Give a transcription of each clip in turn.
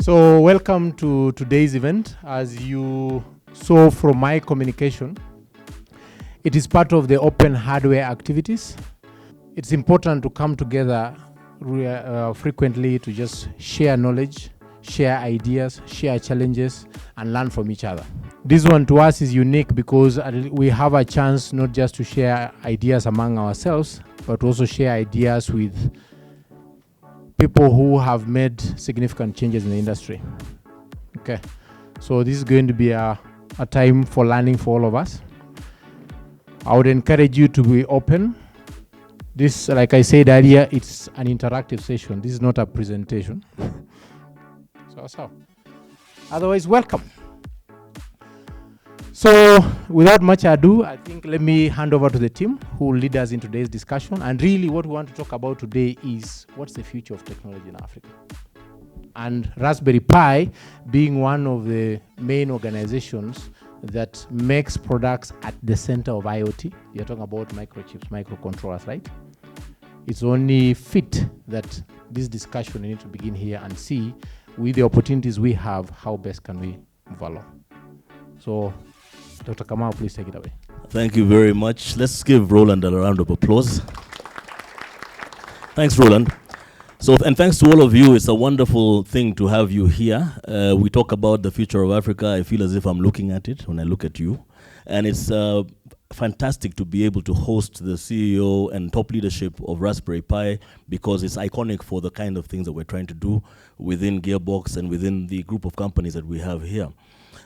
So welcome to today's event. As you saw from my communication, it is part of the open hardware activities. It's important to come together frequently to just share knowledge, share ideas, share challenges, and learn from each other. This one to us is unique because we have a chance not just to share ideas among ourselves, but also share ideas with people who have made significant changes in the industry. Okay, so this is going to be a time for learning for all of us. I would encourage you to be open. This, like I said earlier, it's an interactive session. This is not a presentation. So. Otherwise, welcome. So, without much ado, I think let me hand over to the team who will lead us in today's discussion. And really what we want to talk about today is what's the future of technology in Africa? And Rasberry Pi being one of the main organizations that makes products at the center of IoT. You're talking about microchips, microcontrollers, right? It's only fit that this discussion need to begin here and see with the opportunities we have, how best can we move along. So, Dr. Kamau, please take it away. Thank you very much. Let's give Roland a round of applause. Thanks, Roland. So, and thanks to all of you. It's a wonderful thing to have you here. We talk about the future of Africa. I feel as if I'm looking at it when I look at you. And it's fantastic to be able to host the CEO and top leadership of Rasberry Pi because it's iconic for the kind of things that we're trying to do within Gearbox and within the group of companies that we have here.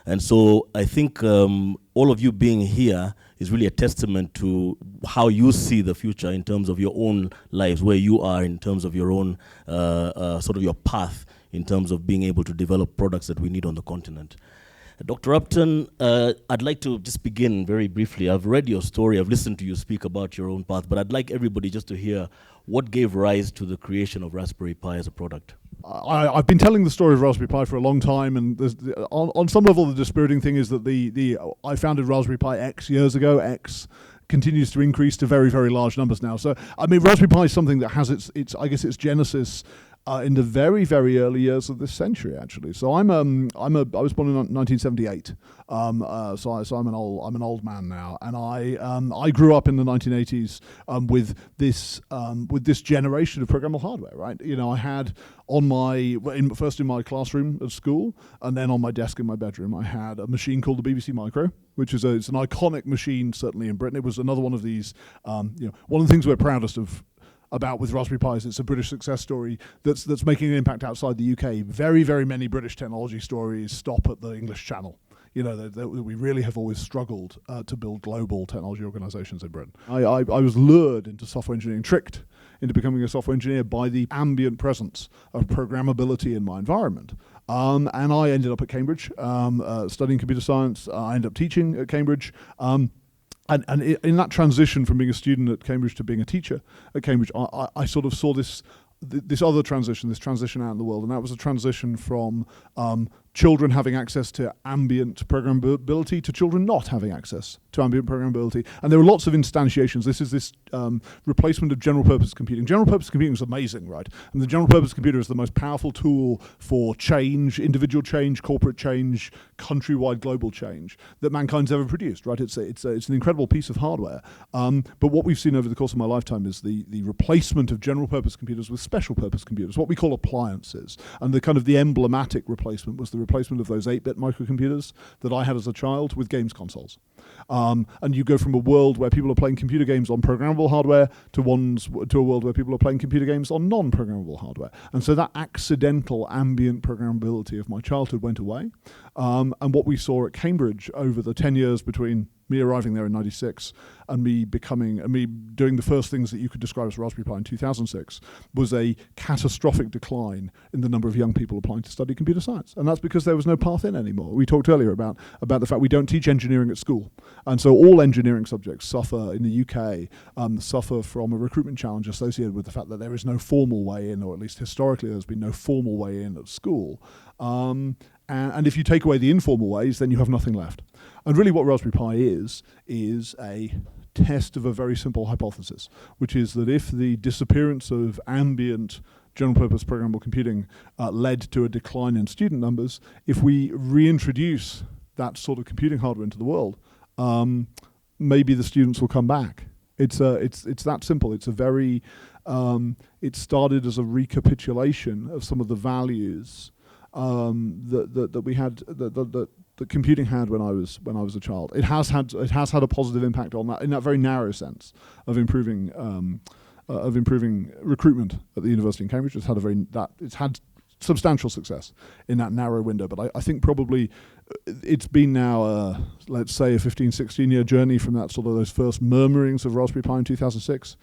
And so I think all of you being here is really a testament to how you see the future in terms of your own lives, where you are in terms of your own sort of your path in terms of being able to develop products that we need on the continent. Dr. Upton, I'd like to just begin very briefly. I've read your story, I've listened to you speak about your own path, but I'd like everybody just to hear what gave rise to the creation of Rasberry Pi as a product. I've been telling the story of Raspberry Pi for a long time, and on some level the dispiriting thing is that I founded Raspberry Pi X years ago. X continues to increase to very, very large numbers now. So I mean, Raspberry Pi is something that has its I guess its genesis in the very, very early years of this century, actually. So I was born in 1978. So I'm an old man now, and I grew up in the 1980s with this generation of programmable hardware, right? You know, I had first in my classroom at school, and then on my desk in my bedroom, I had a machine called the BBC Micro, which is it's an iconic machine, certainly in Britain. It was another one of these, one of the things we're proudest about with Raspberry Pi is it's a British success story that's making an impact outside the UK. Very, very many British technology stories stop at the English Channel. You know, we really have always struggled to build global technology organizations in Britain. I was lured into software engineering, tricked into becoming a software engineer by the ambient presence of programmability in my environment. And I ended up at Cambridge studying computer science. I ended up teaching at Cambridge. And in that transition from being a student at Cambridge to being a teacher at Cambridge, I sort of saw this other transition, this transition out in the world, and that was a transition from children having access to ambient programmability to children not having access to ambient programmability. And there were lots of instantiations. This is this replacement of general purpose computing. General purpose computing is amazing, right? And the general purpose computer is the most powerful tool for change, individual change, corporate change, countrywide global change that mankind's ever produced, right? It's an incredible piece of hardware. But what we've seen over the course of my lifetime is the replacement of general purpose computers with special purpose computers, what we call appliances. And the emblematic replacement was the replacement of those 8-bit microcomputers that I had as a child with games consoles. And you go from a world where people are playing computer games on programmable hardware to a world where people are playing computer games on non-programmable hardware. And so that accidental ambient programmability of my childhood went away. And what we saw at Cambridge over the 10 years between me arriving there in 96 and me doing the first things that you could describe as Raspberry Pi in 2006 was a catastrophic decline in the number of young people applying to study computer science. And that's because there was no path in anymore. We talked earlier about the fact we don't teach engineering at school. And so all engineering subjects suffer in the UK, suffer from a recruitment challenge associated with the fact that there is no formal way in, or at least historically there's been no formal way in at school. And if you take away the informal ways, then you have nothing left. And really what Raspberry Pi is a test of a very simple hypothesis, which is that if the disappearance of ambient general purpose programmable computing led to a decline in student numbers, if we reintroduce that sort of computing hardware into the world, maybe the students will come back. It's that simple. It's a very it started as a recapitulation of some of the values that we had that computing had when I was a child. It has had a positive impact on that in that very narrow sense of improving recruitment at the university in Cambridge. It's had substantial success in that narrow window. But I think probably it's been now, let's say, a 15, 16-year journey from that sort of those first murmurings of Raspberry Pi in 2006.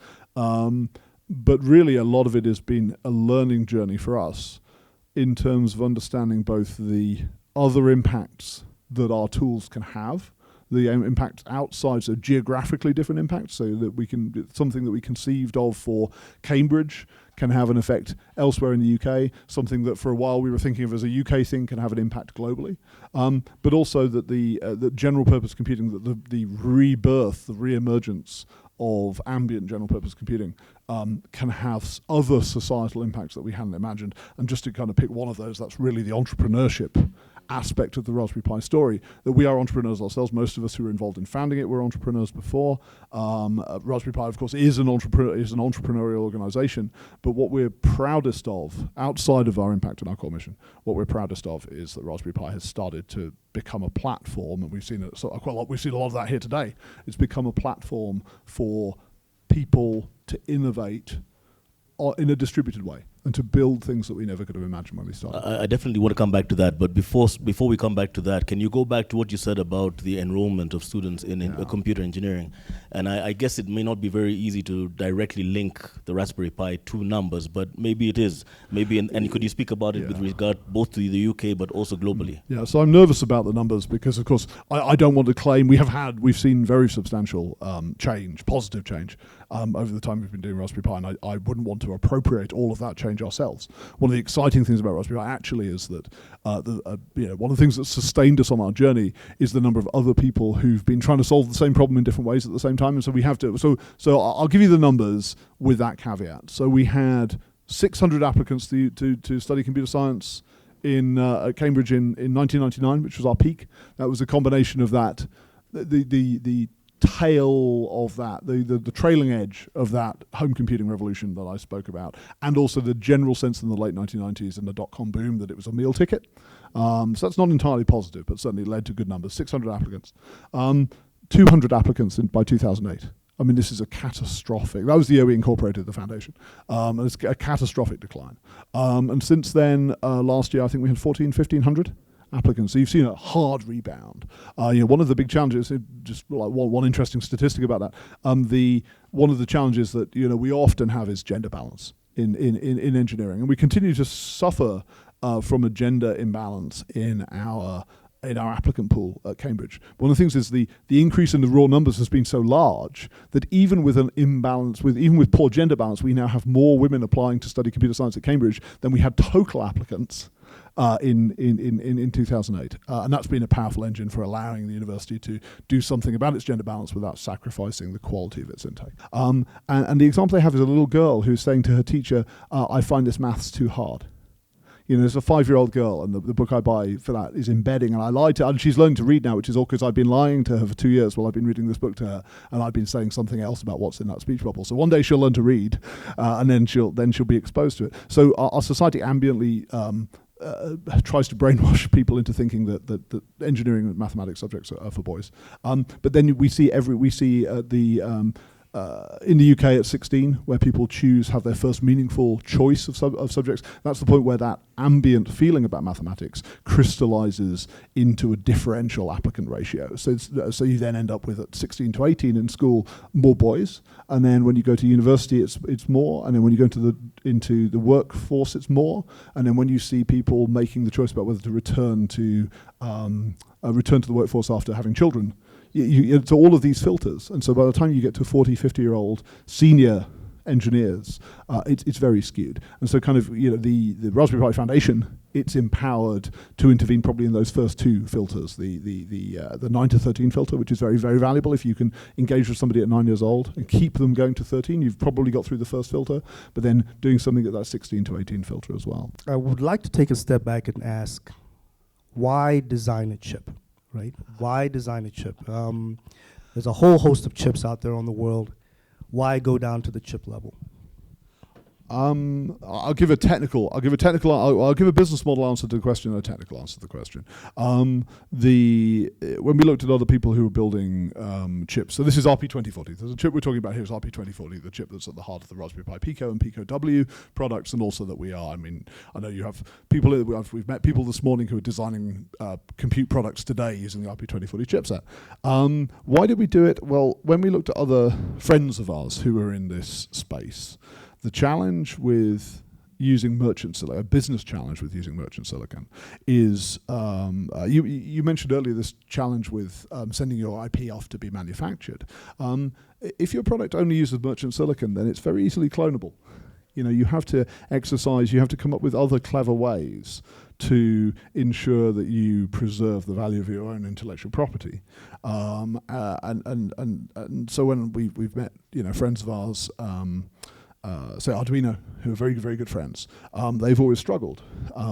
But really, a lot of it has been a learning journey for us in terms of understanding both the other impacts that our tools can have, the impacts outside, so geographically different impacts, so that we can, something that we conceived of for Cambridge can have an effect elsewhere in the UK, something that for a while we were thinking of as a UK thing can have an impact globally, but also that the general purpose computing, that the rebirth, the re-emergence of ambient general purpose computing can have other societal impacts that we hadn't imagined. And just to kind of pick one of those, that's really the entrepreneurship aspect of the Raspberry Pi story, that we are entrepreneurs ourselves. Most of us who were involved in founding it were entrepreneurs before. Raspberry Pi, of course, is an entrepreneurial organization, but what we're proudest of, outside of our impact and our core mission, what we're proudest of is that Raspberry Pi has started to become a platform, and we've seen it quite a lot. We've seen a lot of that here today. It's become a platform for people to innovate in a distributed way and to build things that we never could have imagined when we started. I definitely want to come back to that, but before we come back to that, can you go back to what you said about the enrollment of students in computer engineering? And I guess it may not be very easy to directly link the Raspberry Pi to numbers, but maybe it is. Maybe, and could you speak about it with regard both to the UK but also globally? Yeah, so I'm nervous about the numbers because, of course, I don't want to claim we've seen very substantial positive change over the time we've been doing Raspberry Pi, and I wouldn't want to appropriate all of that change ourselves. One of the exciting things about Raspberry Pi actually is that one of the things that sustained us on our journey is the number of other people who've been trying to solve the same problem in different ways at the same time, and so we have to. So I'll give you the numbers with that caveat. So we had 600 applicants to study computer science at Cambridge in 1999, which was our peak. That was a combination of that, the tail of that, the trailing edge of that home computing revolution that I spoke about, and also the general sense in the late 1990s and the dot-com boom that it was a meal ticket. So that's not entirely positive, but certainly led to good numbers. 600 applicants. 200 applicants by 2008. I mean, this is a catastrophic. That was the year we incorporated the foundation. It's a catastrophic decline. And since then, last year, I think we had 1,500 applicants. So you've seen a hard rebound. One of the big challenges, just like one interesting statistic about that, one of the challenges that we often have is gender balance in engineering, and we continue to suffer from a gender imbalance in our applicant pool at Cambridge. One of the things is the increase in the raw numbers has been so large that even with an imbalance, even with poor gender balance, we now have more women applying to study computer science at Cambridge than we had total applicants in 2008. And that's been a powerful engine for allowing the university to do something about its gender balance without sacrificing the quality of its intake. And the example I have is a little girl who's saying to her teacher, I find this maths too hard. There's a 5-year-old girl, and the book I buy for that is Embedding, and I lied to her, and she's learning to read now, which is all because I've been lying to her for 2 years while I've been reading this book to her, and I've been saying something else about what's in that speech bubble. So one day she'll learn to read, and then she'll be exposed to it. So our society ambiently tries to brainwash people into thinking that engineering and mathematics subjects are for boys. But then we see in the UK at 16, where people have their first meaningful choice of subjects. That's the point where that ambient feeling about mathematics crystallizes into a differential applicant ratio. So you then end up with, at 16 to 18 in school, more boys, and then when you go to university, it's more, and then when you go into the workforce, it's more, and then when you see people making the choice about whether to return to the workforce after having children, it's all of these filters. And so by the time you get to a 40, 50-year-old senior engineers, it's very skewed. And so kind of, the Raspberry Pi Foundation, it's empowered to intervene probably in those first two filters, the 9 to 13 filter, which is very, very valuable. If you can engage with somebody at 9 years old and keep them going to 13, you've probably got through the first filter, but then doing something at that 16 to 18 filter as well. I would like to take a step back and ask, why design a chip, right? Why design a chip? There's a whole host of chips out there on the world. Why go down to the chip level? I'll give a business model answer to the question and a technical answer to the question. When we looked at other people who were building chips, so this is RP2040. The chip we're talking about here is RP2040, the chip that's at the heart of the Raspberry Pi Pico and Pico W products, and also that we are. I mean, I know you have people. We've met people this morning who are designing compute products today using the RP2040 chipset. Why did we do it? Well, when we looked at other friends of ours who were in this space, the challenge with using merchant silicon, a business challenge with using merchant silicon, is you mentioned earlier this challenge with sending your IP off to be manufactured. If your product only uses merchant silicon, then it's very easily clonable. You have to exercise, you have to come up with other clever ways to ensure that you preserve the value of your own intellectual property. And so when we've met, friends of ours, say Arduino, who are very, very good friends, they've always struggled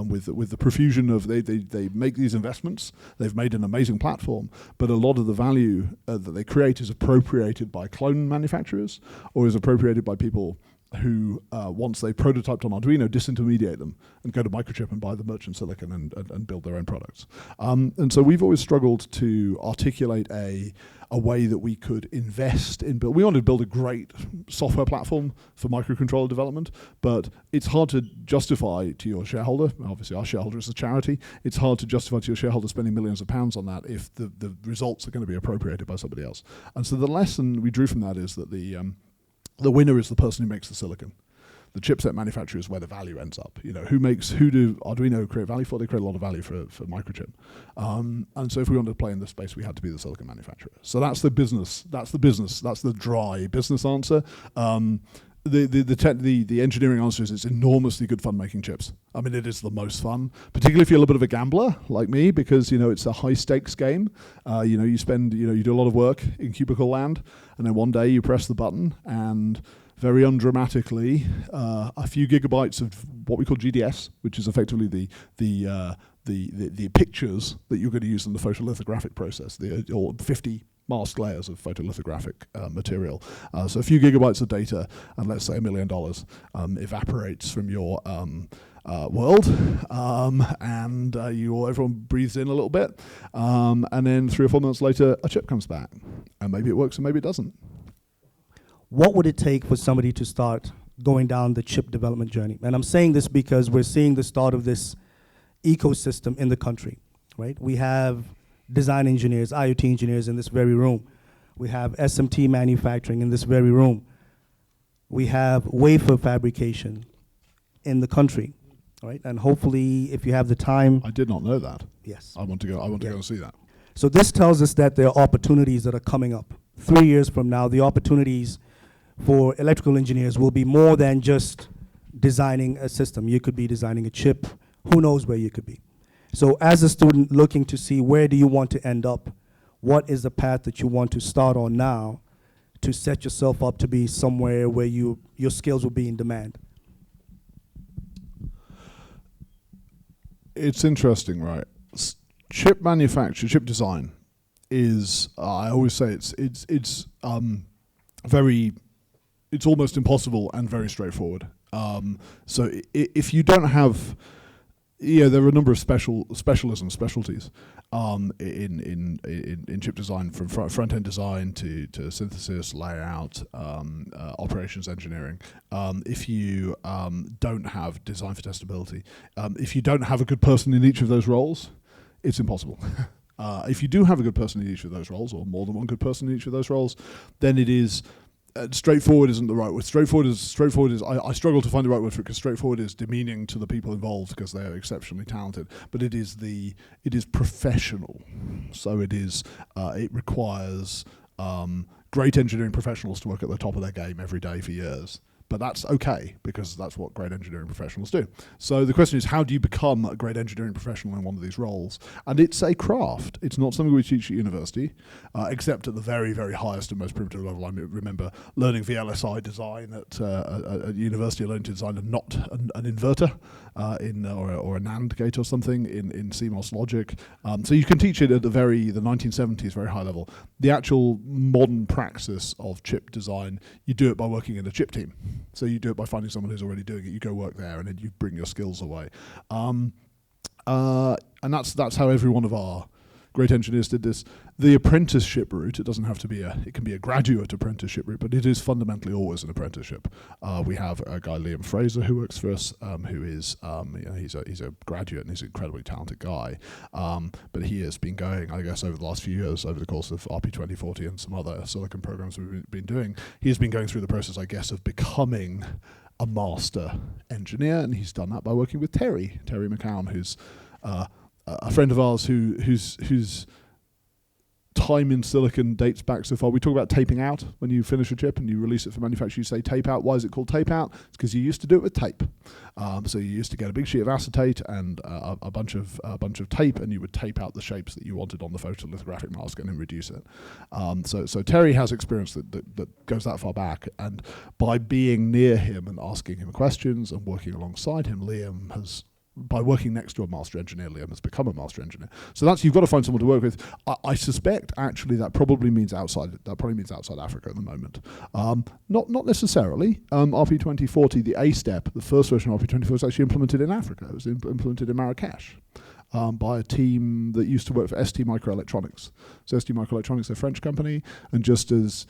with the profusion of, they make these investments, they've made an amazing platform, but a lot of the value that they create is appropriated by clone manufacturers or is appropriated by people who, once they prototyped on Arduino, disintermediate them and go to Microchip and buy the merchant silicon and build their own products. And so we've always struggled to articulate a way that we could invest in build. We wanted to build a great software platform for microcontroller development, but it's hard to justify to your shareholder, obviously our shareholder is a charity, it's hard to justify to your shareholder spending millions of pounds on that if the results are going to be appropriated by somebody else. And so the lesson we drew from that is that the winner is the person who makes the silicon. The chipset manufacturer is where the value ends up. Who do Arduino create value for? They create a lot of value for Microchip. And so if we wanted to play in this space, we had to be the silicon manufacturer. So that's the business. That's the dry business answer. The engineering answer is it's enormously good fun making chips. I mean, it is the most fun, particularly if you're a little bit of a gambler like me, because it's a high stakes game. You spend, you do a lot of work in cubicle land, and then one day you press the button, and very undramatically, a few gigabytes of what we call GDS, which is effectively the pictures that you're going to use in the photolithographic process, or 50 masked layers of photolithographic material. So a few gigabytes of data, and let's say $1 million evaporates from your world, and everyone breathes in a little bit, and then 3 or 4 months later, a chip comes back, and maybe it works and maybe it doesn't. What would it take for somebody to start going down the chip development journey? And I'm saying this because we're seeing the start of this ecosystem in the country, right? We have design engineers, IoT engineers in this very room. We have SMT manufacturing in this very room. We have wafer fabrication in the country, right? And hopefully, if you have the time. I did not know that. Yes. I want to go and see that. So this tells us that there are opportunities that are coming up. 3 years from now, the opportunities for electrical engineers will be more than just designing a system. You could be designing a chip. Who knows where you could be? So as a student looking to see where do you want to end up, what is the path that you want to start on now to set yourself up to be somewhere where your skills will be in demand? It's interesting, right? Chip manufacture, chip design is, I always say it's almost impossible and very straightforward. So if you don't have, there are a number of specialties in chip design, from front end design to synthesis, layout, operations engineering. If you don't have design for testability, if you don't have a good person in each of those roles, it's impossible. If you do have a good person in each of those roles, or more than one good person in each of those roles, then it is straightforward isn't the right word. Straightforward is I struggle to find the right word for it, because straightforward is demeaning to the people involved because they are exceptionally talented. But it is professional. So it requires great engineering professionals to work at the top of their game every day for years. But that's okay, because that's what great engineering professionals do. So the question is, how do you become a great engineering professional in one of these roles? And it's a craft. It's not something we teach at university, except at the very, very highest and most primitive level. I remember learning VLSI design at university, learning to design an inverter or a NAND gate or something in CMOS logic. So you can teach it at the 1970s, very high level. The actual modern praxis of chip design, you do it by working in a chip team. So you do it by finding someone who's already doing it. You go work there, and then you bring your skills away. And that's how every one of our great engineers did this. The apprenticeship route, it doesn't have to be it can be a graduate apprenticeship route, but it is fundamentally always an apprenticeship. We have a guy, Liam Fraser, who works for us, who is, he's a graduate and he's an incredibly talented guy. But he has been going, I guess, over the last few years, over the course of RP 2040 and some other silicon programs we've been doing, he's been going through the process, I guess, of becoming a master engineer, and he's done that by working with Terry McCown, who's a friend of ours whose time in silicon dates back so far. We talk about taping out. When you finish a chip and you release it for manufacture, you say tape out. Why is it called tape out? It's because you used to do it with tape. So you used to get a big sheet of acetate and a bunch of tape, and you would tape out the shapes that you wanted on the photolithographic mask and then reduce it. So Terry has experience that goes that far back, and by being near him and asking him questions and working alongside him, Liam has, by working next to a master engineer, Liam has become a master engineer. So that's, you've got to find someone to work with. I suspect actually that probably means outside Africa at the moment. Not necessarily. RP 2040, the A step, the first version of RP 2040 was actually implemented in Africa. It was implemented in Marrakesh. By a team that used to work for ST Microelectronics. So ST Microelectronics, a French company, and just as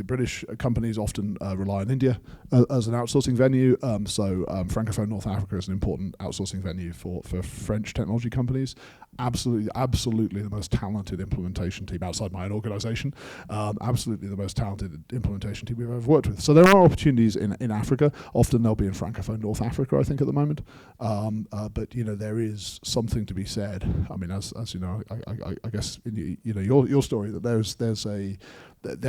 British companies often rely on India as an outsourcing venue, Francophone North Africa is an important outsourcing venue for French technology companies. Absolutely the most talented implementation team outside my own organisation. Absolutely the most talented implementation team we've ever worked with. So there are opportunities in Africa. Often they'll be in Francophone North Africa, I think, at the moment. But there is something to be said. I mean, as you know, I guess in your story, that there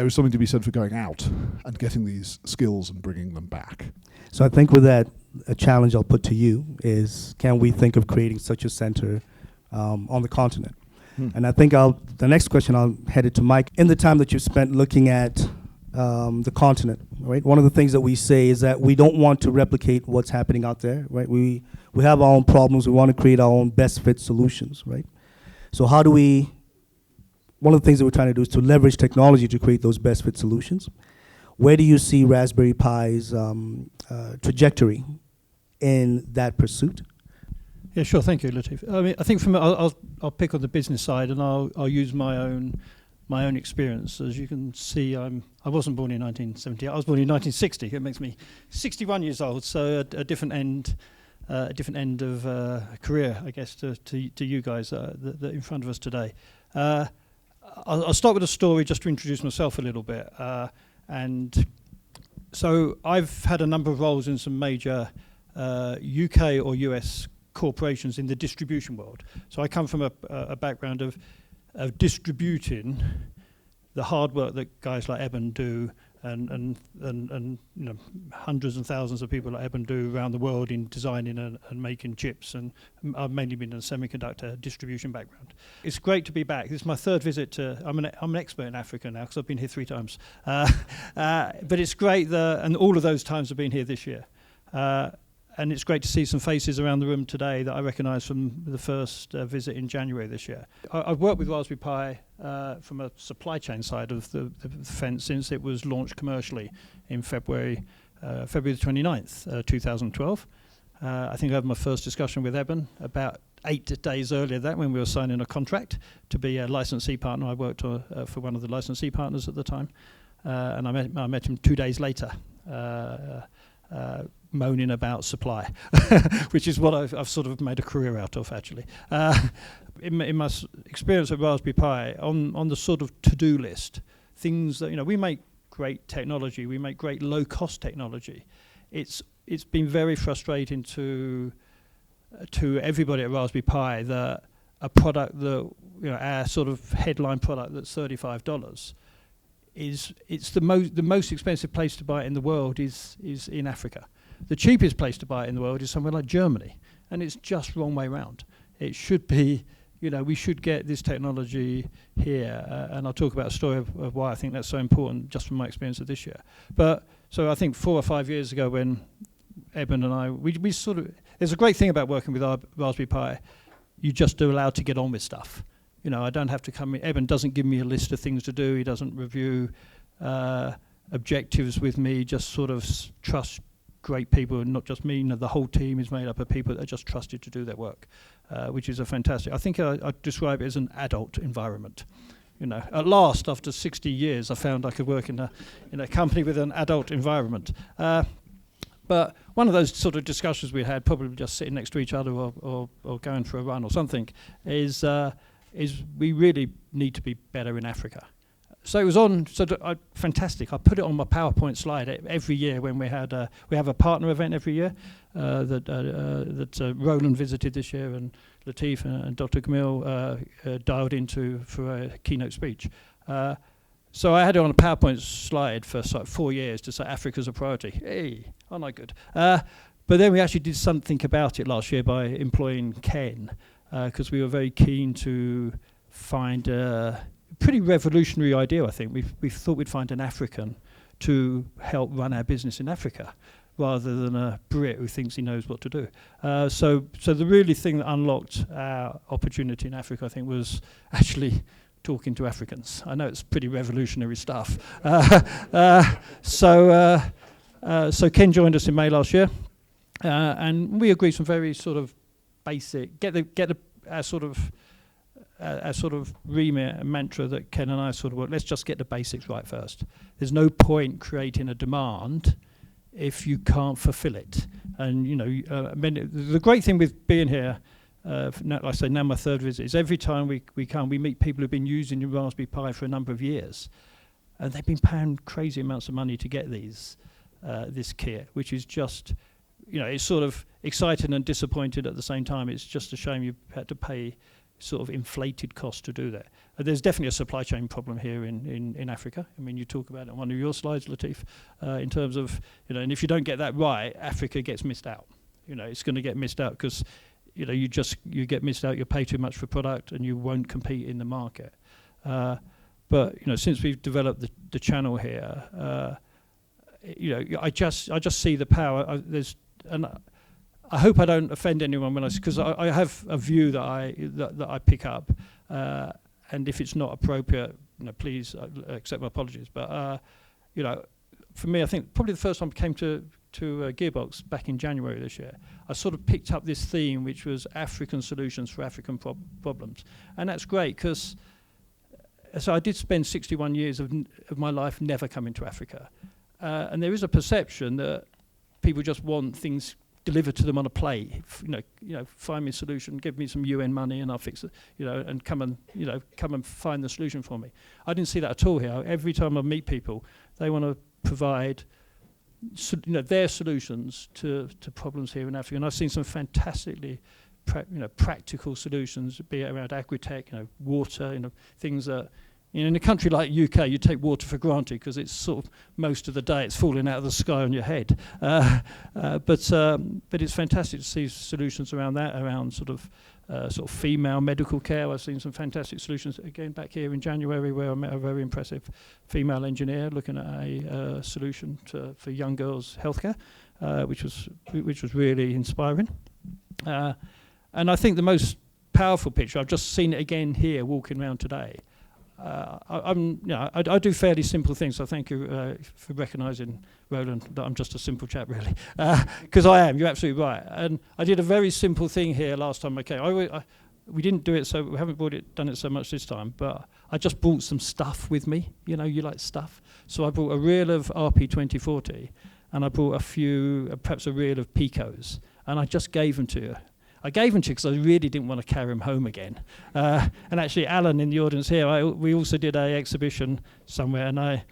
is something to be said for going out and getting these skills and bringing them back. So I think with that, a challenge I'll put to you is, can we think of creating such a center on the continent? And I think the next question I'll head it to Mike. In the time that you've spent looking at the continent, right? One of the things that we say is that we don't want to replicate what's happening out there, right? We have our own problems. We want to create our own best fit solutions, right? So how do we? One of the things that we're trying to do is to leverage technology to create those best fit solutions. Where do you see Raspberry Pi's trajectory in that pursuit? Yeah, sure. Thank you, Latif. I mean, I think I'll pick on the business side, and I'll use my own experience. As you can see, I wasn't born in 1970. I was born in 1960. It makes me 61 years old. So a different end of career, I guess, to you guys that in front of us today. I'll start with a story just to introduce myself a little bit. And so I've had a number of roles in some major UK or US corporations in the distribution world. So I come from a background of distributing the hard work that guys like Eben do, and hundreds and thousands of people like Eben do around the world in designing and making chips. And I've mainly been in a semiconductor distribution background. It's great to be back. This is my third visit to. I'm an expert in Africa now because I've been here 3 times. But it's great and all of those times have been here this year. And it's great to see some faces around the room today that I recognise from the first visit in January this year. I've worked with Raspberry Pi from a supply chain side of the fence since it was launched commercially in February the 29th, 2012. I think I had my first discussion with Eben about 8 days earlier than that, when we were signing a contract to be a licensee partner. I worked for one of the licensee partners at the time, and I met him 2 days later. Moaning about supply, which is what I've sort of made a career out of, actually. In my experience at Raspberry Pi, on the sort of to-do list, things that, we make great technology, we make great low-cost technology. It's been very frustrating to everybody at Raspberry Pi that a product that, our sort of headline product that's $35 it's the most expensive place to buy it in the world is in Africa. The cheapest place to buy it in the world is somewhere like Germany, and it's just wrong way round. It should be, we should get this technology here, and I'll talk about a story of why I think that's so important, just from my experience of this year. But so I think 4 or 5 years ago, when Eben and I, we sort of, there's a great thing about working with our Raspberry Pi. You just are allowed to get on with stuff. I don't have to come in. Eben doesn't give me a list of things to do. He doesn't review objectives with me. Just sort of trust great people, and not just me. The whole team is made up of people that are just trusted to do their work, which is a fantastic. I think I describe it as an adult environment. At last, after 60 years, I found I could work in a company with an adult environment. But one of those sort of discussions we had, probably just sitting next to each other or going for a run or something, is we really need to be better in Africa. So it was on, fantastic. I put it on my PowerPoint slide every year when we have a partner event every year that Roland visited this year, and Latif and Dr. Camille dialed into for a keynote speech. So I had it on a PowerPoint slide for 4 years to say Africa's a priority. Hey, aren't I good? But then we actually did something about it last year by employing Ken, because we were very keen to find a pretty revolutionary idea, I think. We thought we'd find an African to help run our business in Africa, rather than a Brit who thinks he knows what to do. So the really thing that unlocked our opportunity in Africa, I think, was actually talking to Africans. I know it's pretty revolutionary stuff. So Ken joined us in May last year, and we agreed some very sort of basic, our sort of remit and mantra that Ken and I sort of work. Let's just get the basics right first. There's no point creating a demand if you can't fulfill it. And the great thing with being here, like I say, now my third visit, is every time we come, we meet people who've been using the Raspberry Pi for a number of years, and they've been paying crazy amounts of money to get this kit, which is just, it's sort of exciting and disappointed at the same time. It's just a shame you had to pay sort of inflated costs to do that. There's definitely a supply chain problem here in Africa. I mean, you talk about it on one of your slides, Latif, in terms of, and if you don't get that right, Africa gets missed out. It's going to get missed out because, you get missed out, you pay too much for product and you won't compete in the market. But, since we've developed the channel here, I just see the power. I hope I don't offend anyone because I have a view that I pick up, and if it's not appropriate, please accept my apologies. But for me, I think probably the first time I came to Gearbox back in January this year, I sort of picked up this theme, which was African solutions for African problems, and that's great because. So I did spend 61 years of my life never coming to Africa, and there is a perception that people just want things delivered to them on a plate. Find me a solution, give me some UN money, and I'll fix it. And come and find the solution for me. I didn't see that at all here. Every time I meet people, they want to provide, their solutions to problems here in Africa. And I've seen some fantastically, practical solutions, be it around agri-tech, water, things that. In a country like UK, you take water for granted because it's sort of most of the day it's falling out of the sky on your head. But it's fantastic to see solutions around that, around sort of female medical care. I've seen some fantastic solutions again back here in January, where I met a very impressive female engineer looking at a solution for young girls' healthcare, which was really inspiring. And I think the most powerful picture, I've just seen it again here walking around today. I do fairly simple things, so thank you for recognising, Roland, that I'm just a simple chap, really. Because I am, you're absolutely right. And I did a very simple thing here last time I came. We didn't do it, so we haven't done it so much this time, but I just brought some stuff with me. You like stuff. So I brought a reel of RP2040, and I brought perhaps a reel of Picos, and I just gave them to you. I gave them to you because I really didn't want to carry them home again. And actually, Alan in the audience here, we also did an exhibition somewhere, and I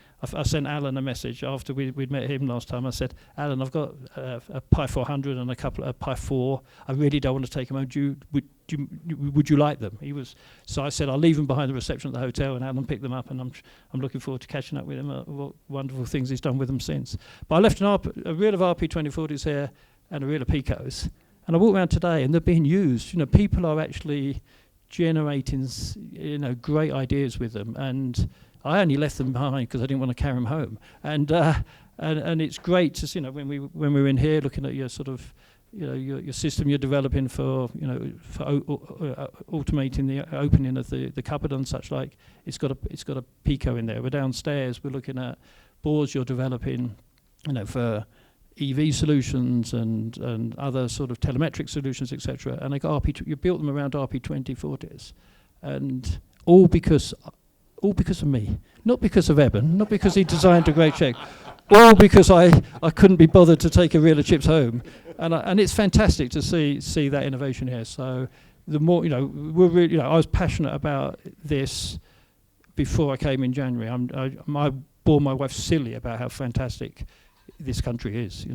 sent Alan a message after we'd met him last time. I said, Alan, I've got a Pi 400 and a couple of Pi 4. I really don't want to take them home. Do would you like them? So I said, I'll leave them behind the reception at the hotel, and Alan picked them up, and I'm looking forward to catching up with him. What wonderful things he's done with them since. But I left a reel of RP2040s here and a reel of Picos, and I walked around today, and they're being used. People are actually generating, great ideas with them, and I only left them behind because I didn't want to carry them home. And it's great to see, when we were in here looking at your sort of, your system you're developing for automating the opening of the cupboard and such like. It's got a Pico in there. We're downstairs. We're looking at boards you're developing, for EV solutions and other sort of telemetric solutions, etc. And you built them around RP2040s, and all because of me, not because of Eben, not because he designed a great check, all because I couldn't be bothered to take a reel of chips home, and it's fantastic to see that innovation here. So the more we're really, I was passionate about this before I came in January. I bore my wife silly about how fantastic this country is,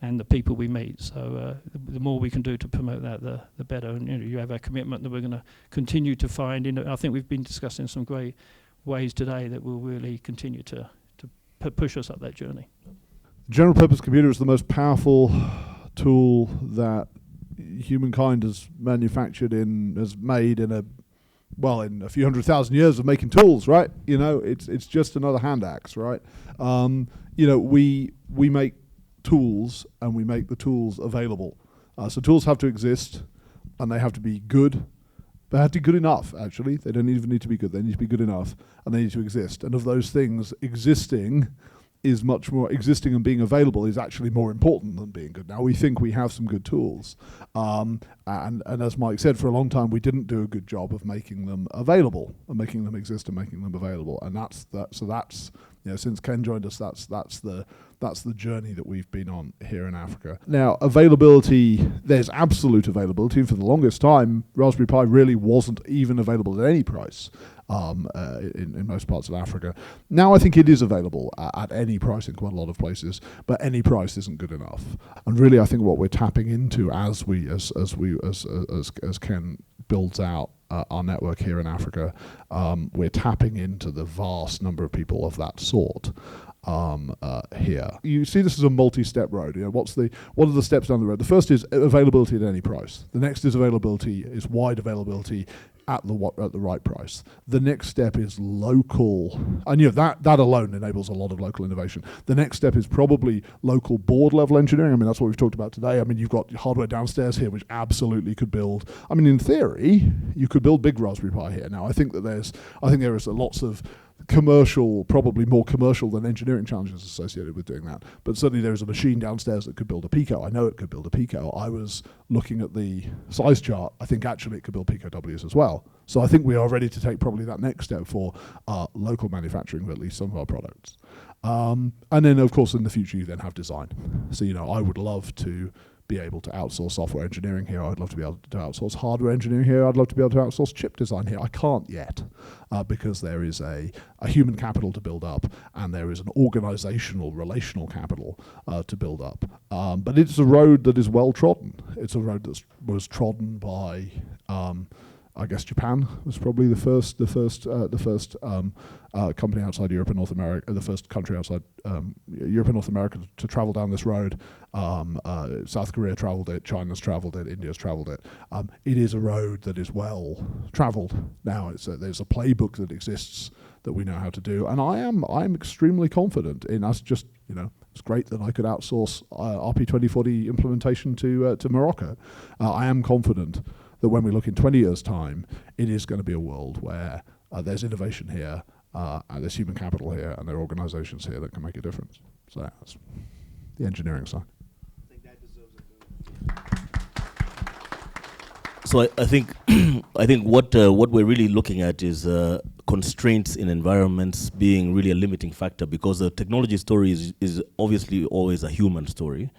and the people we meet. So the more we can do to promote that, the better. And you have our commitment that we're going to continue to find. I think we've been discussing some great ways today that will really continue to push us up that journey. General purpose computer is the most powerful tool that humankind has made in a few 100,000 years of making tools, right? It's just another hand axe, right? We make tools, and we make the tools available. So tools have to exist, and they have to be good. They have to be good enough, actually. They don't even need to be good. They need to be good enough, and they need to exist. And of those things, existing and being available is actually more important than being good. Now, we think we have some good tools. And as Mike said, for a long time, we didn't do a good job of making them available and making them exist and making them available. And that's since Ken joined us, that's the journey that we've been on here in Africa. Now, availability, there's absolute availability. And for the longest time, Raspberry Pi really wasn't even available at any price in most parts of Africa. Now I think it is available at any price in quite a lot of places, but any price isn't good enough. And really, I think what we're tapping into as Ken builds out our network here in Africa, we're tapping into the vast number of people of that sort here. You see this as a multi-step road. What are the steps down the road? The first is availability at any price. The next is wide availability at the right price. The next step is local, and that alone enables a lot of local innovation. The next step is probably local board level engineering. That's what we've talked about today. You've got hardware downstairs here which absolutely could build. In theory, you could build big Raspberry Pi here. Now I think there is lots of probably more commercial than engineering challenges associated with doing that. But certainly there is a machine downstairs that could build a Pico. I know it could build a Pico. I was looking at the size chart. I think actually it could build Pico Ws as well. So I think we are ready to take probably that next step for local manufacturing of at least some of our products. And then, of course, in the future, you then have design. So, I would love to be able to outsource software engineering here. I'd love to be able to outsource hardware engineering here. I'd love to be able to outsource chip design here. I can't yet because there is a human capital to build up, and there is an organizational, relational capital to build up. But it's a road that is well trodden. It's a road that was trodden by I guess Japan was probably the first company outside Europe and North America, the first country outside Europe and North America to travel down this road. South Korea traveled it, China's traveled it, India's traveled it. It is a road that is well traveled now. There's a playbook that exists that we know how to do, and I'm extremely confident in us. Just it's great that I could outsource RP2040 implementation to Morocco. I am confident that when we look in 20 years' time, it is going to be a world where there's innovation here, and there's human capital here, and there are organizations here that can make a difference. So that's the engineering side. I think that deserves a So I think I think what we're really looking at is constraints in environments being really a limiting factor, because the technology story is obviously always a human story.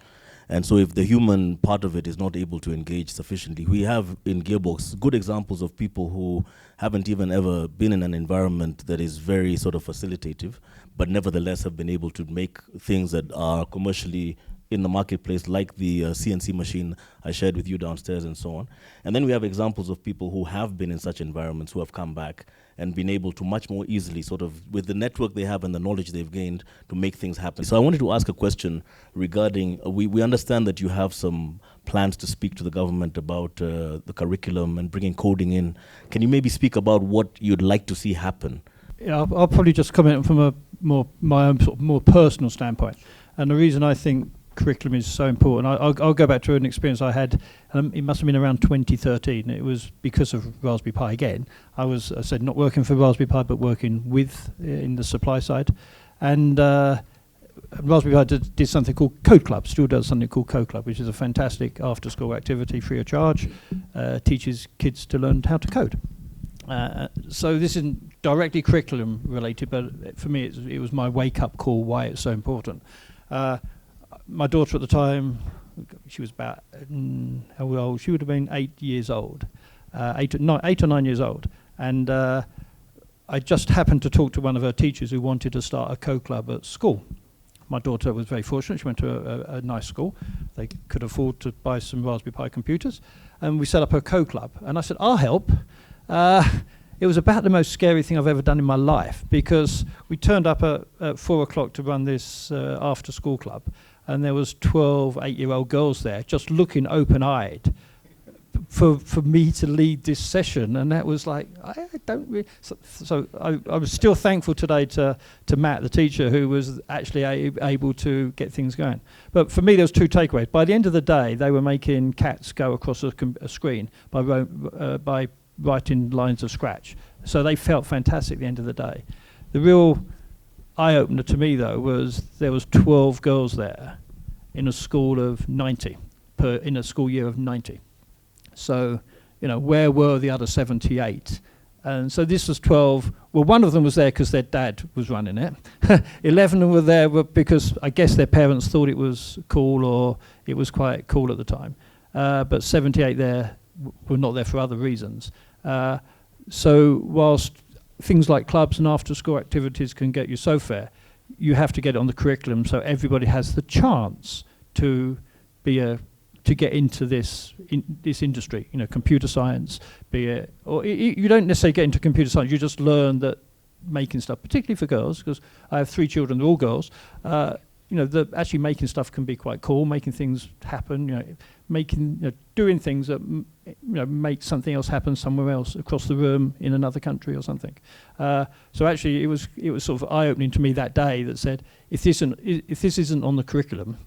And so if the human part of it is not able to engage sufficiently, we have in Gearbox good examples of people who haven't even ever been in an environment that is very sort of facilitative, but nevertheless have been able to make things that are commercially in the marketplace, like the CNC machine I shared with you downstairs and so on. And then we have examples of people who have been in such environments who have come back and been able to much more easily, sort of with the network they have and the knowledge they've gained, to make things happen. So I wanted to ask a question regarding, we understand that you have some plans to speak to the government about the curriculum and bringing coding in. Can you maybe speak about what you'd like to see happen? Yeah, I'll probably just comment from my own sort of more personal standpoint. And the reason I think curriculum is so important, I'll go back to an experience I had. It must have been around 2013. It was because of Raspberry Pi again. I said, not working for Raspberry Pi, but working with in the supply side. And Raspberry Pi did something called Code Club, still does something called Code Club, which is a fantastic after-school activity, free of charge, teaches kids to learn how to code. So this isn't directly curriculum related, but for me it was my wake-up call why it's so important. My daughter at the time, she was about, how old? She would have been 8 years old, 8 or 9 years old. And I just happened to talk to one of her teachers who wanted to start a code club at school. My daughter was very fortunate. She went to a nice school. They could afford to buy some Raspberry Pi computers. And we set up a code club. And I said, I'll help. It was about the most scary thing I've ever done in my life, because we turned up at 4 o'clock to run this after-school club, and there was 12 8-year-old girls there just looking open-eyed for me to lead this session, and that was like, I don't really... So I was still thankful today to Matt, the teacher, who was actually able to get things going. But for me, there was two takeaways. By the end of the day, they were making cats go across a screen by writing lines of scratch. So they felt fantastic at the end of the day. The real eye-opener to me, though, was there was 12 girls there in a school of 90, in a school year of 90. So, you know, where were the other 78? And so this was 12. Well, one of them was there because their dad was running it. 11 of them were there because I guess their parents thought it was cool, or it was quite cool at the time. But 78 there were not there for other reasons. So whilst things like clubs and after-school activities can get you so far, you have to get it on the curriculum so everybody has the chance to get into this industry. You know, computer science, be it, or you don't necessarily get into computer science. You just learn that making stuff, particularly for girls, because I have 3 children, they're all girls. You know, actually making stuff can be quite cool, making things happen, you know, doing things that make something else happen somewhere else across the room in another country or something. So actually it was sort of eye-opening to me that day that said, if this isn't on the curriculum,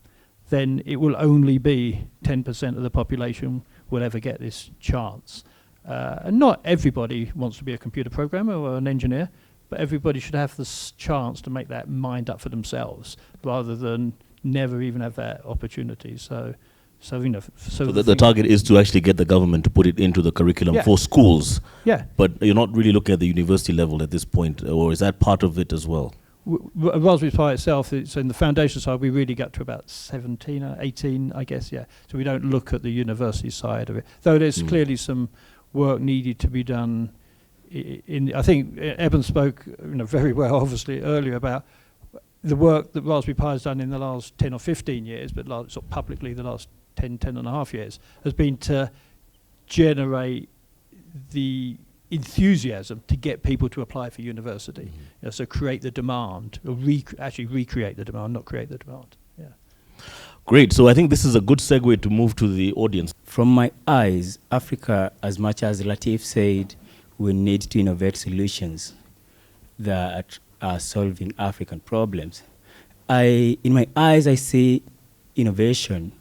then it will only be 10% of the population will ever get this chance. And not everybody wants to be a computer programmer or an engineer, but everybody should have this chance to make that mind up for themselves, rather than never even have that opportunity. So you know. So the target is to actually get the government to put it into the curriculum for schools. Yeah. But you're not really looking at the university level at this point, or is that part of it as well? Raspberry Pi itself, so in the foundation side, we really got to about 17 or 18, I guess, yeah. So we don't look at the university side of it, though there's clearly some work needed to be done. I think Eben spoke very well, obviously, earlier about the work that Raspberry Pi has done in the last 10 or 15 years, but sort of publicly the last 10 and a half years, has been to generate the enthusiasm to get people to apply for university. So create the demand, or actually recreate the demand, not create the demand. Yeah. Great. So I think this is a good segue to move to the audience. From my eyes, Africa, as much as Latif said, we need to innovate solutions that are solving African problems. In my eyes, I see innovation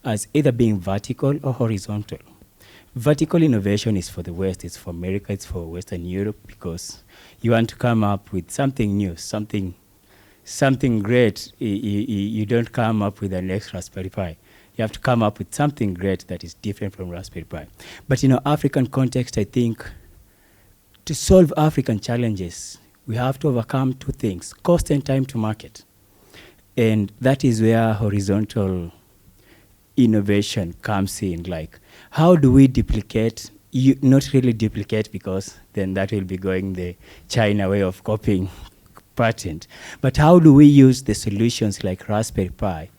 as either being vertical or horizontal. Vertical innovation is for the West, it's for America, it's for Western Europe, because you want to come up with something new, something great. You don't come up with the next Raspberry Pi. You have to come up with something great that is different from Raspberry Pi. But in our African context, I think to solve African challenges, we have to overcome 2 things: cost and time to market. And that is where horizontal innovation comes in. Like, how do we duplicate? Not really duplicate, because then that will be going the China way of copying patent. But how do we use the solutions like Raspberry Pi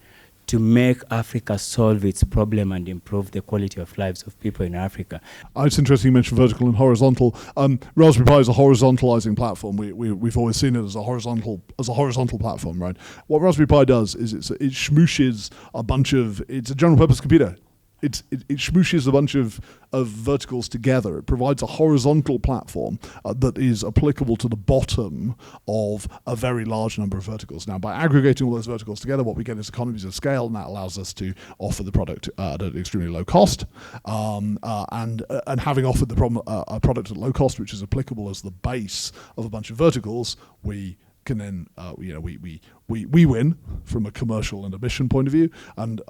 to make Africa solve its problem and improve the quality of lives of people in Africa. It's interesting you mentioned vertical and horizontal. Raspberry Pi is a horizontalizing platform. We've always seen it as a horizontal platform, right? What Raspberry Pi does is it smooshes a bunch of, it's a general purpose computer. It smooshes a bunch of verticals together. It provides a horizontal platform that is applicable to the bottom of a very large number of verticals. Now, by aggregating all those verticals together, what we get is economies of scale, and that allows us to offer the product at an extremely low cost. And having offered a product at low cost, which is applicable as the base of a bunch of verticals, we can then, we win from a commercial and a mission point of view, and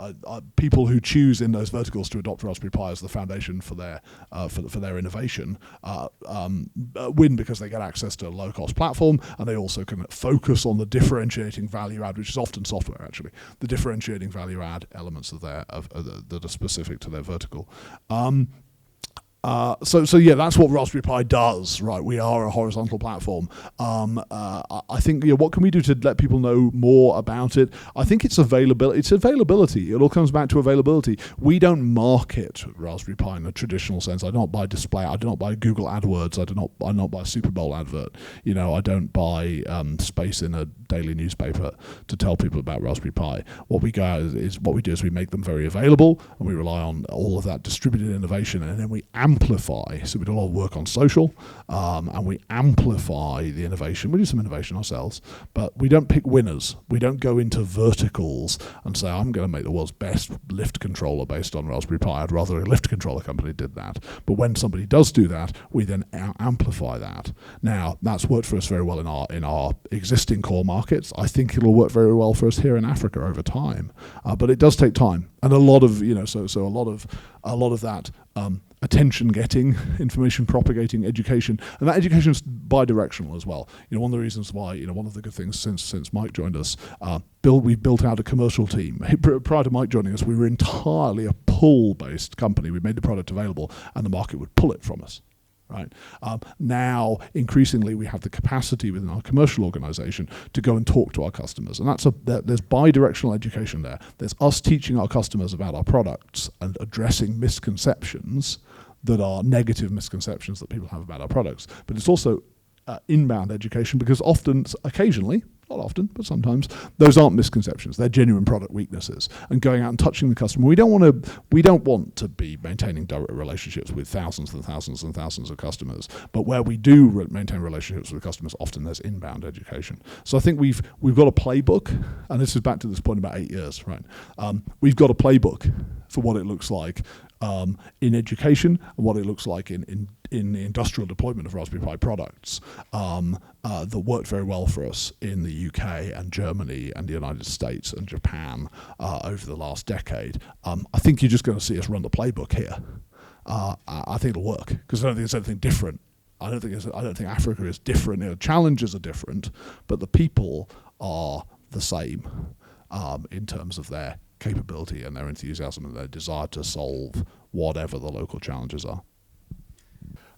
people who choose in those verticals to adopt Raspberry Pi as the foundation for their innovation win, because they get access to a low-cost platform, and they also can focus on the differentiating value add, which is often software actually, the differentiating value add elements of that are specific to their vertical. So yeah, that's what Raspberry Pi does, right? We are a horizontal platform. I think, what can we do to let people know more about it? I think it's availability. It all comes back to availability. We don't market Raspberry Pi in a traditional sense. I do not buy display. I do not buy Google AdWords. I do not buy a Super Bowl advert. I don't buy space in a daily newspaper to tell people about Raspberry Pi. What we do is we make them very available, and we rely on all of that distributed innovation, and then we amplify. So we do a lot of work on social, and we amplify the innovation. We do some innovation ourselves, but we don't pick winners. We don't go into verticals and say, I'm going to make the world's best lift controller based on Raspberry Pi. I'd rather a lift controller company did that. But when somebody does do that, we then amplify that. Now, that's worked for us very well in our existing core markets. I think it'll work very well for us here in Africa over time, but it does take time, and a lot of a lot of that attention-getting, information propagating education, and that education is bi-directional as well. One of the reasons why, one of the good things since Mike joined us, we've built out a commercial team. Prior to Mike joining us, we were entirely a pull-based company. We made the product available, and the market would pull it from us. Right. Now, increasingly, we have the capacity within our commercial organization to go and talk to our customers. And there's bi-directional education there. There's us teaching our customers about our products and addressing misconceptions that are negative misconceptions that people have about our products. But it's also inbound education, because occasionally, not often, but sometimes, those aren't misconceptions. They're genuine product weaknesses. And going out and touching the customer, we don't want to be maintaining direct relationships with thousands and thousands and thousands of customers. But where we do maintain relationships with customers, often there's inbound education. So I think we've got a playbook, and this is back to this point about 8 years, right? We've got a playbook for what it looks like in education, and what it looks like in the industrial deployment of Raspberry Pi products that worked very well for us in the UK and Germany and the United States and Japan over the last decade. I think you're just going to see us run the playbook here. I think it'll work, because I don't think there's anything different. I don't think Africa is different. Challenges are different, but the people are the same in terms of their capability and their enthusiasm and their desire to solve whatever the local challenges are.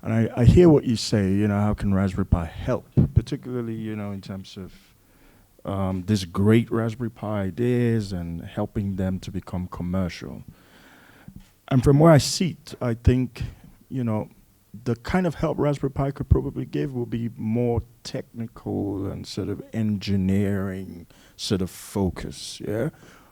And I hear what you say, how can Raspberry Pi help, particularly, in terms of these great Raspberry Pi ideas and helping them to become commercial. And from where I sit, I think, the kind of help Raspberry Pi could probably give will be more technical and sort of engineering sort of focus, yeah?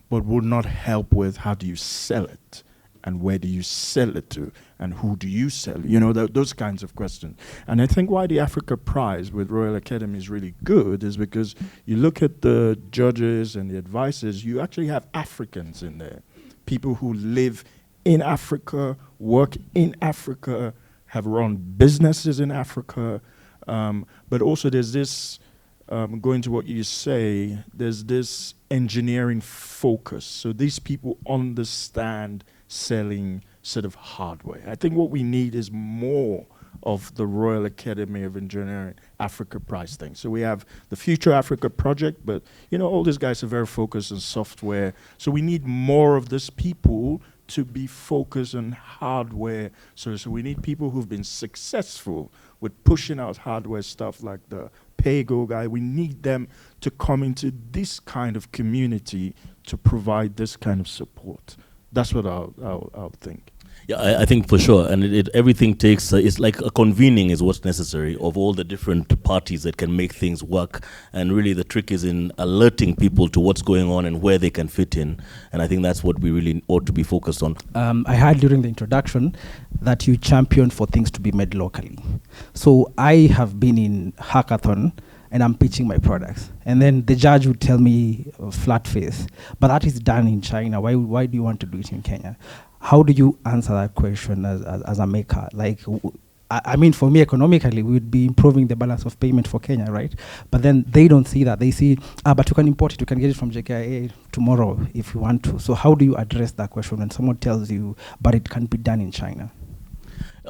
But would not help with how do you sell it, and where do you sell it to, and who do you sell? Those kinds of questions. And I think why the Africa Prize with Royal Academy is really good is because you look at the judges and the advisors, you actually have Africans in there, people who live in Africa, work in Africa, have run businesses in Africa, but also there's this, going to what you say, there's this engineering focus. So these people understand selling sort of hardware. I think what we need is more of the Royal Academy of Engineering Africa Prize thing. So we have the Future Africa project, but all these guys are very focused on software. So we need more of these people to be focused on hardware. So we need people who've been successful with pushing out hardware stuff like the Paygo guy. We need them to come into this kind of community to provide this kind of support. That's what I'll think. Yeah, I think for sure, and everything takes, it's like a convening is what's necessary of all the different parties that can make things work, and really the trick is in alerting people to what's going on and where they can fit in, and I think that's what we really ought to be focused on. I heard during the introduction that you champion for things to be made locally. So I have been in hackathon and I'm pitching my products, and then the judge would tell me flat face, but that is done in China. Why do you want to do it in Kenya? How do you answer that question as a maker? Like, I mean, for me, economically, we would be improving the balance of payment for Kenya, right? But then they don't see that. They see, but you can import it, you can get it from JKIA tomorrow if you want to. So how do you address that question when someone tells you, but it can be done in China?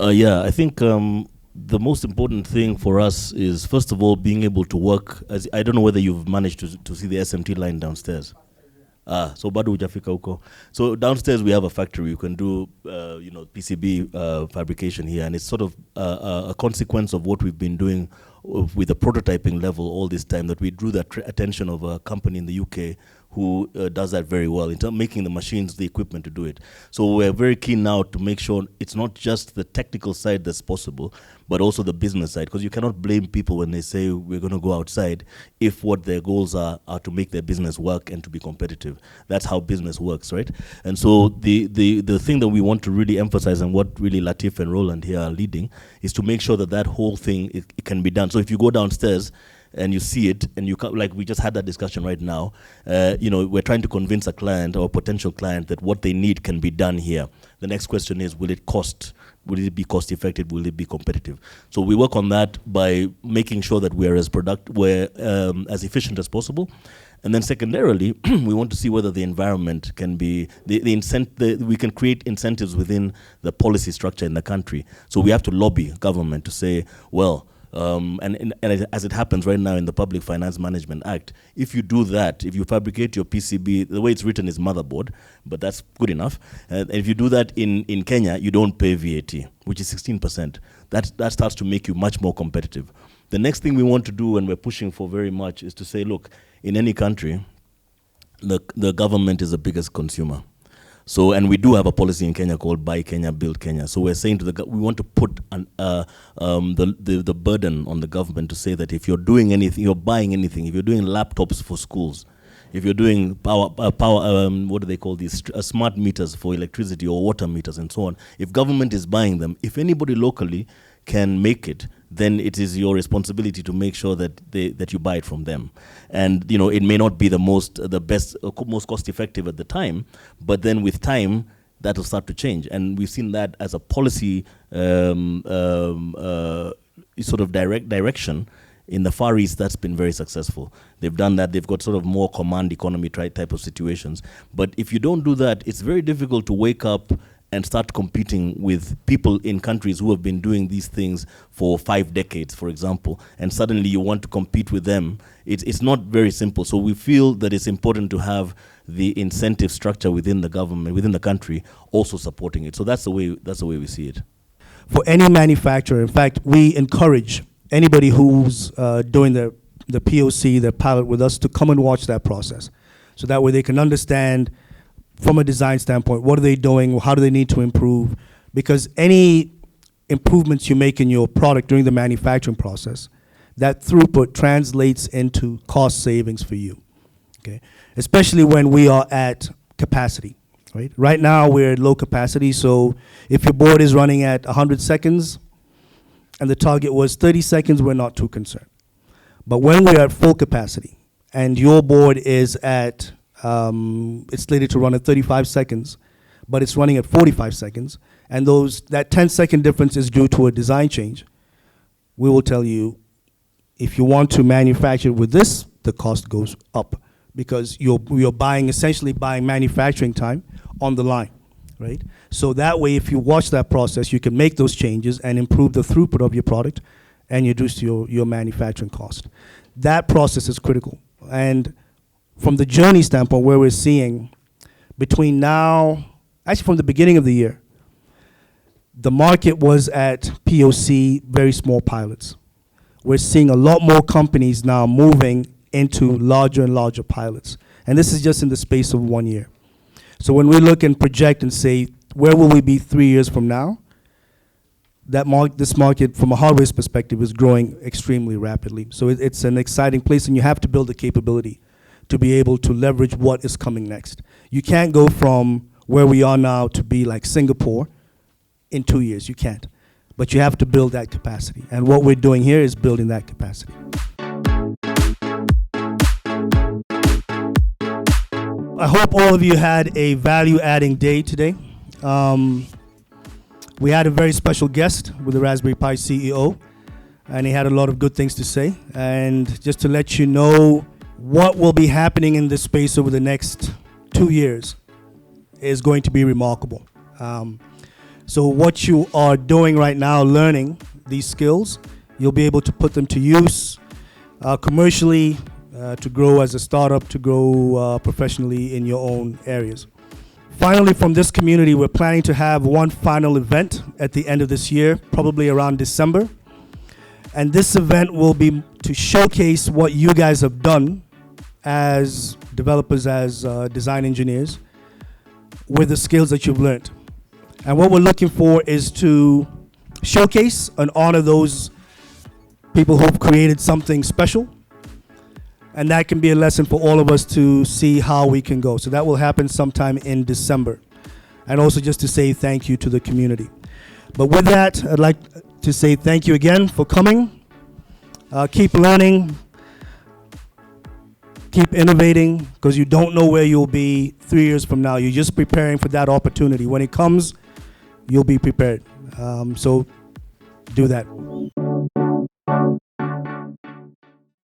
Yeah, I think the most important thing for us is, first of all, being able to work. I don't know whether you've managed to see the SMT line downstairs. So bado hujafika huko. So downstairs we have a factory. You can do PCB fabrication here, and it's sort of a consequence of what we've been doing with the prototyping level all this time, that we drew the attention of a company in the UK who does that very well in terms of making the machines, the equipment to do it. So we're very keen now to make sure it's not just the technical side that's possible, but also the business side, because you cannot blame people when they say we're going to go outside if what their goals are to make their business work and to be competitive. That's how business works, right? And so the thing that we want to really emphasize, and what really Latif and Roland here are leading, is to make sure that that whole thing it can be done. So if you go downstairs and you see it, and you like we just had that discussion right now, we're trying to convince a client or a potential client that what they need can be done here. The next question is, will it cost? Will it be cost effective? Will it be competitive? So we work on that by making sure that we're as efficient as possible. And then secondarily, we want to see whether the environment can be, we can create incentives within the policy structure in the country. So we have to lobby government to say, well, and as it happens right now in the Public Finance Management Act, if you do that, if you fabricate your PCB, the way it's written is motherboard, but that's good enough. And if you do that in Kenya, you don't pay VAT, which is 16%. That starts to make you much more competitive. The next thing we want to do, and we're pushing for very much, is to say, look, in any country, the government is the biggest consumer. So, and we do have a policy in Kenya called Buy Kenya, Build Kenya. So we're saying to we want to put the burden on the government to say that if you're doing anything, you're buying anything, if you're doing laptops for schools, if you're doing what do they call these, smart meters for electricity or water meters and so on, if government is buying them, if anybody locally can make it, then it is your responsibility to make sure that that you buy it from them. And it may not be the best, most cost effective at the time, but then with time that will start to change. And we've seen that as a policy sort of direction. In the Far East, that's been very successful. They've done that. They've got sort of more command economy type of situations. But if you don't do that, it's very difficult to wake up and start competing with people in countries who have been doing these things for 5 decades, for example, and suddenly you want to compete with them. It's not very simple. So we feel that it's important to have the incentive structure within the government, within the country, also supporting it. So that's the way we see it. For any manufacturer, in fact, we encourage anybody who's doing the POC, the pilot with us, to come and watch that process. So that way they can understand from a design standpoint, what are they doing, how do they need to improve? Because any improvements you make in your product during the manufacturing process, that throughput translates into cost savings for you, okay? Especially when we are at capacity, right? Right now we're at low capacity, so if your board is running at 100 seconds and the target was 30 seconds, we're not too concerned. But when we're at full capacity and your board is at it's slated to run at 35 seconds, but it's running at 45 seconds, and that 10-second difference is due to a design change, we will tell you, if you want to manufacture with this, the cost goes up, because you're essentially buying manufacturing time on the line, right? So that way, if you watch that process, you can make those changes and improve the throughput of your product and reduce your manufacturing cost. That process is critical. And from the journey standpoint, where we're seeing between now actually from the beginning of the year, the market was at POC, very small pilots. We're seeing a lot more companies now moving into larger and larger pilots. And this is just in the space of 1 year. So when we look and project and say, where will we be 3 years from now? This market, from a hardware perspective, is growing extremely rapidly. So it's an exciting place, and you have to build the capability to be able to leverage what is coming next. You can't go from where we are now to be like Singapore in 2 years. You can't. But you have to build that capacity. And what we're doing here is building that capacity. I hope all of you had a value-adding day today. We had a very special guest with the Raspberry Pi CEO, and he had a lot of good things to say. And just to let you know what will be happening in this space over the next 2 years is going to be remarkable. So what you are doing right now, learning these skills, you'll be able to put them to use commercially, to grow as a startup, to grow professionally in your own areas. Finally, from this community, we're planning to have one final event at the end of this year, probably around December. And this event will be to showcase what you guys have done as developers, as design engineers, with the skills that you've learned. And what we're looking for is to showcase and honor those people who've created something special. And that can be a lesson for all of us to see how we can go. So that will happen sometime in December. And also just to say thank you to the community. But with that, I'd like to say thank you again for coming. Keep learning. Keep innovating, because you don't know where you'll be 3 years from now. You're just preparing for that opportunity. When it comes, you'll be prepared. So do that.